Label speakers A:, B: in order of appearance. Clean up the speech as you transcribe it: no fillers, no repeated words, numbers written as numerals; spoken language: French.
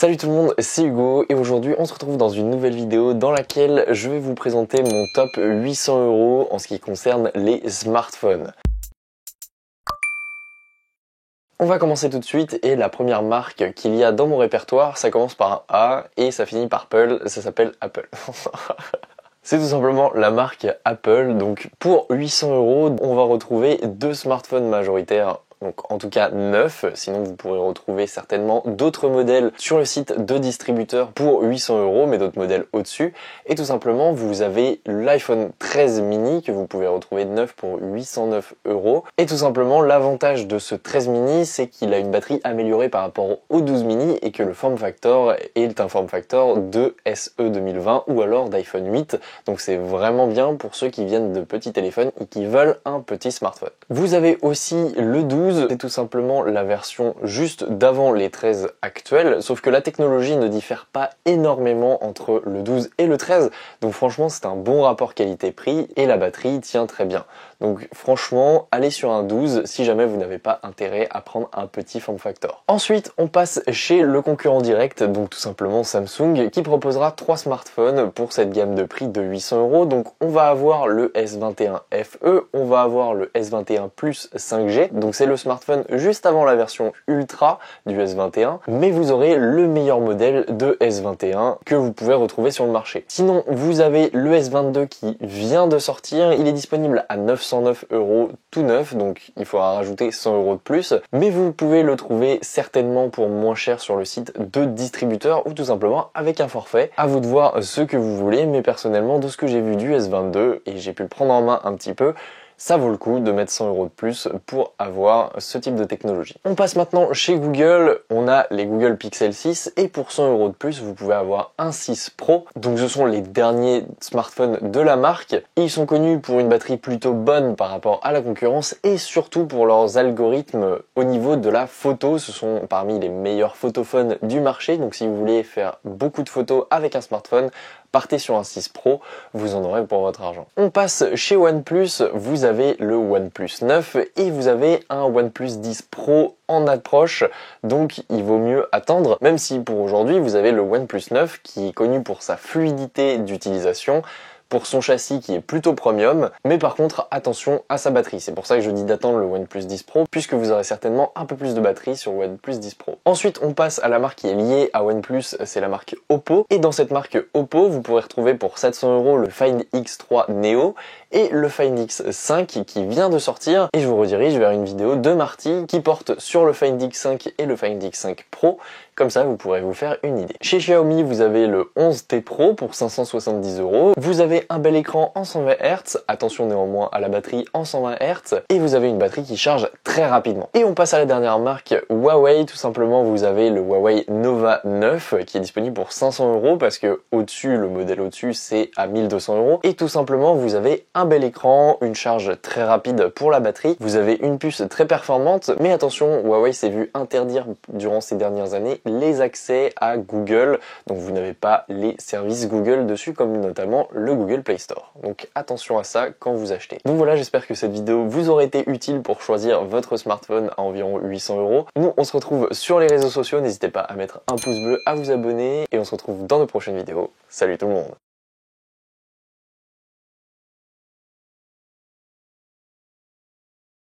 A: Salut tout le monde, c'est Hugo et aujourd'hui on se retrouve dans une nouvelle vidéo dans laquelle je vais vous présenter mon top 800 € en ce qui concerne les smartphones. On va commencer tout de suite et la première marque qu'il y a dans mon répertoire, ça commence par un A et ça finit par Pearl, ça s'appelle Apple. C'est tout simplement la marque Apple, donc pour 800 €, on va retrouver deux smartphones majoritaires. Donc en tout cas 9, sinon vous pourrez retrouver certainement d'autres modèles sur le site de distributeurs pour 800 €, mais d'autres modèles au-dessus. Et tout simplement, vous avez l'iPhone 13 mini que vous pouvez retrouver neuf pour 809 €. Et tout simplement, l'avantage de ce 13 mini, c'est qu'il a une batterie améliorée par rapport au 12 mini et que le form factor est un form factor de SE 2020 ou alors d'iPhone 8. Donc c'est vraiment bien pour ceux qui viennent de petits téléphones et qui veulent un petit smartphone. Vous avez aussi le 12. C'est tout simplement la version juste d'avant les 13 actuels, sauf que la technologie ne diffère pas énormément entre le 12 et le 13, donc franchement c'est un bon rapport qualité-prix et la batterie tient très bien. Donc franchement, allez sur un 12 si jamais vous n'avez pas intérêt à prendre un petit form factor. Ensuite, on passe chez le concurrent direct, donc tout simplement Samsung, qui proposera 3 smartphones pour cette gamme de prix de 800 €. Donc on va avoir le S21 FE, on va avoir le S21 Plus 5G, donc c'est le smartphone juste avant la version Ultra du S21, mais vous aurez le meilleur modèle de S21 que vous pouvez retrouver sur le marché. Sinon, vous avez le S22 qui vient de sortir, il est disponible à 909 € tout neuf, donc il faudra rajouter 100 € de plus, mais vous pouvez le trouver certainement pour moins cher sur le site de distributeur ou tout simplement avec un forfait. À vous de voir ce que vous voulez, mais personnellement de ce que j'ai vu du S22 et j'ai pu le prendre en main un petit peu, ça vaut le coup de mettre 100 € de plus pour avoir ce type de technologie. On passe maintenant chez Google, on a les Google Pixel 6 et pour 100 € de plus, vous pouvez avoir un 6 Pro. Donc ce sont les derniers smartphones de la marque. Ils sont connus pour une batterie plutôt bonne par rapport à la concurrence et surtout pour leurs algorithmes au niveau de la photo. Ce sont parmi les meilleurs photophones du marché. Donc si vous voulez faire beaucoup de photos avec un smartphone, partez sur un 6 Pro, vous en aurez pour votre argent. On passe chez OnePlus, vous avez le OnePlus 9 et vous avez un OnePlus 10 Pro en approche, donc il vaut mieux attendre, même si pour aujourd'hui vous avez le OnePlus 9 qui est connu pour sa fluidité d'utilisation, pour son châssis qui est plutôt premium, mais par contre attention à sa batterie. C'est pour ça que je dis d'attendre le OnePlus 10 Pro, puisque vous aurez certainement un peu plus de batterie sur le OnePlus 10 Pro. Ensuite, on passe à la marque qui est liée à OnePlus, c'est la marque Oppo. Et dans cette marque Oppo, vous pourrez retrouver pour 700 € le Find X3 Neo et le Find X5 qui vient de sortir. Et je vous redirige vers une vidéo de Marty qui porte sur le Find X5 et le Find X5 Pro. Comme ça, vous pourrez vous faire une idée. Chez Xiaomi, vous avez le 11T Pro pour 570 €. Vous avez un bel écran en 120 Hz. Attention néanmoins à la batterie en 120 Hz. Et vous avez une batterie qui charge très rapidement. Et on passe à la dernière marque, Huawei. Tout simplement, vous avez le Huawei Nova 9 qui est disponible pour 500 € parce que au-dessus, le modèle au-dessus, c'est à 1200 €. Et tout simplement, vous avez un bel écran, une charge très rapide pour la batterie. Vous avez une puce très performante. Mais attention, Huawei s'est vu interdire durant ces dernières années les accès à Google, donc vous n'avez pas les services Google dessus comme notamment le Google Play Store. Donc attention à ça quand vous achetez. Donc voilà, j'espère que cette vidéo vous aurait été utile pour choisir votre smartphone à environ 800 €. Nous on se retrouve sur les réseaux sociaux, n'hésitez pas à mettre un pouce bleu, à vous abonner et on se retrouve dans de prochaines vidéos. Salut tout le monde!